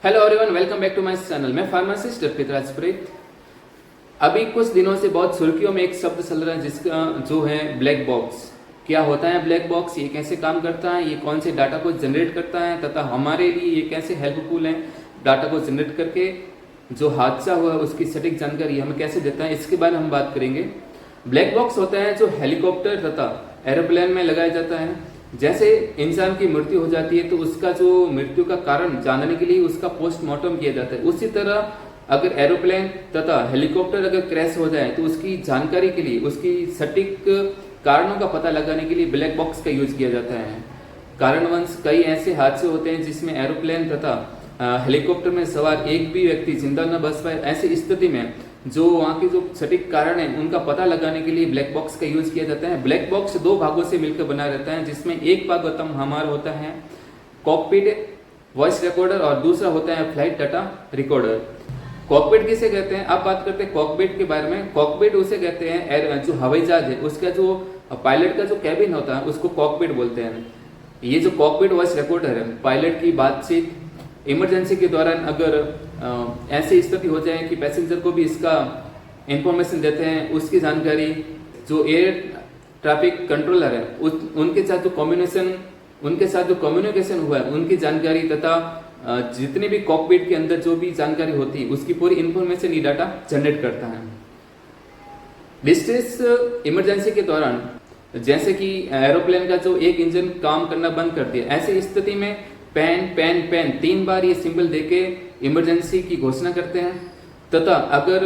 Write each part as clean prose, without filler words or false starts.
Hello everyone, welcome back to my channel. मैं pharmacist Prithviraj Preet. अभी कुछ दिनों से बहुत सुर्खियों में एक शब्द चल रहा है जिसका जो है ब्लैक बॉक्स। क्या होता है ब्लैक बॉक्स, ये कैसे काम करता है, ये कौन से डाटा को जनरेट करता है तथा हमारे लिए ये कैसे हेल्पफुल है डाटा को जनरेट करके जो हादसा हुआ है उसकी सटीक जानकारी हमें कैसे देता है, इसके बारे में हम बात करेंगे। ब्लैक बॉक्स होता है जो हेलीकॉप्टर तथा एरोप्लेन में लगाया जाता है। जैसे इंसान की मृत्यु हो जाती है तो उसका जो मृत्यु का कारण जानने के लिए उसका पोस्टमार्टम किया जाता है, उसी तरह अगर एरोप्लेन तथा हेलीकॉप्टर अगर क्रैश हो जाए तो उसकी जानकारी के लिए, उसकी सटीक कारणों का पता लगाने के लिए ब्लैक बॉक्स का यूज किया जाता है। कारणवश कई ऐसे हादसे होते हैं जिसमें एरोप्लेन तथा हेलीकॉप्टर में सवार एक भी व्यक्ति जिंदा न बच पाए। ऐसी स्थिति में जो वहाँ के जो सटीक कारण है उनका पता लगाने के लिए ब्लैक बॉक्स का यूज किया जाता है। ब्लैक बॉक्स दो भागों से मिलकर बना रहता है, जिसमें एक भाग हमारा होता है कॉकपिट वॉइस रिकॉर्डर और दूसरा होता है फ्लाइट डाटा रिकॉर्डर। कॉकपिट किसे कहते हैं, अब बात करते हैं कॉकपिट के बारे में। कॉकपिट उसे कहते हैं जो हवाई जहाज है उसका जो पायलट का जो कैबिन होता है उसको कॉकपिट बोलते हैं। ये जो कॉकपिट वॉइस रिकॉर्डर है, पायलट की बातचीत, इमरजेंसी के दौरान अगर ऐसी स्थिति हो जाए कि पैसेंजर को भी इसका इंफॉर्मेशन देते हैं, उसकी जानकारी जो एयर ट्रैफिक कंट्रोलर है उनके साथ जो कम्युनिकेशन हुआ है उनकी जानकारी तथा जितने भी कॉकपिट के अंदर जो भी जानकारी होती है उसकी पूरी इंफॉर्मेशन ये डाटा जनरेट करता है। डिस्ट्रेस इमरजेंसी के दौरान जैसे कि एरोप्लेन का जो एक इंजन काम करना बंद कर दिया, ऐसी स्थिति में पैन 3 बार ये सिंबल देके इमरजेंसी की घोषणा करते हैं। तथा अगर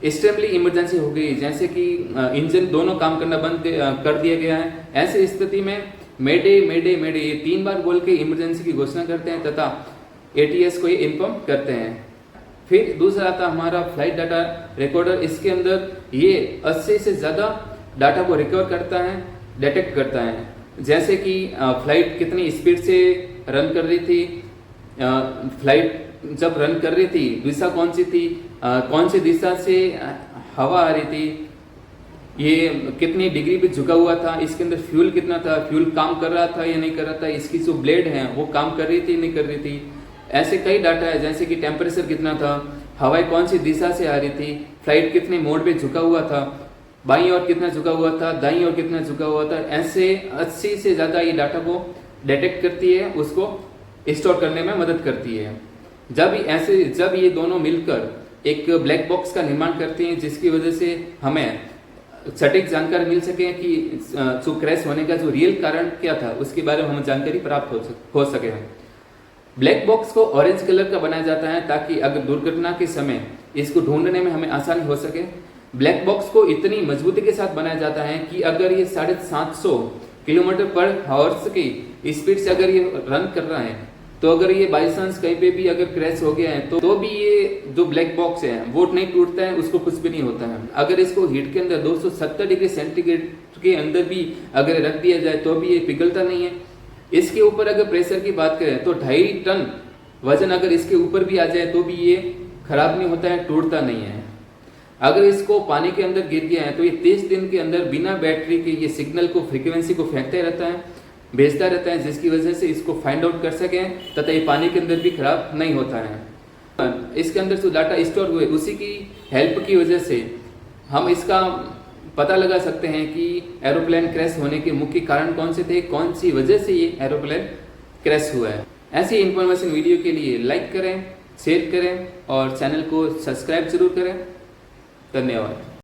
एक्सट्रीमली इमरजेंसी हो गई, जैसे कि इंजन दोनों काम करना बंद कर दिया गया है, ऐसी स्थिति में मेडे मेडे मेडे ये 3 बार बोल के इमरजेंसी की घोषणा करते हैं तथा एटीएस को ये इन्फॉर्म करते हैं। फिर दूसरा आता हमारा फ्लाइट डाटा रिकॉर्डर। इसके अंदर ये 80 से ज्यादा डाटा को रिकवर करता है, डिटेक्ट करता है। जैसे कि फ्लाइट कितनी स्पीड से रन कर रही थी, फ्लाइट जब रन कर रही थी दिशा कौन सी थी, कौन सी दिशा से हवा आ रही थी, ये कितनी डिग्री पे झुका हुआ था, इसके अंदर फ्यूल कितना था, फ्यूल काम कर रहा था या नहीं कर रहा था, इसकी जो ब्लेड है वो काम कर रही थी नहीं कर रही थी। ऐसे कई डाटा है, जैसे कि टेम्परेचर कितना था, हवाएं कौन सी दिशा से आ रही थी, फ्लाइट कितने मोड पे झुका हुआ था, बाईं ओर कितना झुका हुआ था, दाईं ओर कितना झुका हुआ था। ऐसे 80 से ज्यादा ये डाटा को डिटेक्ट करती है, उसको स्टोर करने में मदद करती है। जब ये दोनों मिलकर एक ब्लैक बॉक्स का निर्माण करती हैं, जिसकी वजह से हमें सटीक जानकारी मिल सके कि जो क्रैश होने का जो रियल कारण क्या था उसके बारे में हमें जानकारी प्राप्त हो सके। ब्लैक बॉक्स को ऑरेंज कलर का बनाया जाता है ताकि अगर दुर्घटना के समय इसको ढूंढने में हमें आसानी हो सके। ब्लैक बॉक्स को इतनी मजबूती के साथ बनाया जाता है कि अगर ये 750 किलोमीटर पर आवर्स की स्पीड से अगर ये रन कर रहा है तो अगर ये बाई चांस कहीं पे भी अगर क्रैश हो गया है तो भी ये जो ब्लैक बॉक्स है वो नहीं टूटता है, उसको कुछ भी नहीं होता है। अगर इसको हीट के अंदर 270 डिग्री सेंटीग्रेड के अंदर भी अगर रख दिया जाए तो भी ये पिघलता नहीं है। इसके ऊपर अगर प्रेशर की बात करें तो 2.5 टन वजन अगर इसके ऊपर भी आ जाए तो भी ये खराब नहीं होता है, टूटता नहीं है। अगर इसको पानी के अंदर गिर गया है तो ये 30 दिन के अंदर बिना बैटरी के ये सिग्नल को, फ्रीक्वेंसी को फेंकता रहता है, भेजता रहता है, जिसकी वजह से इसको फाइंड आउट कर सकें तथा ये पानी के अंदर भी खराब नहीं होता है। इसके अंदर जो डाटा स्टोर हुए उसी की हेल्प की वजह से हम इसका पता लगा सकते हैं कि एरोप्लेन क्रैश होने के मुख्य कारण कौन से थे, कौन सी वजह से ये एरोप्लेन क्रैश हुआ है। ऐसी इंफॉर्मेशन वीडियो के लिए लाइक करें, शेयर करें और चैनल को सब्सक्राइब जरूर करें। धन्यवाद।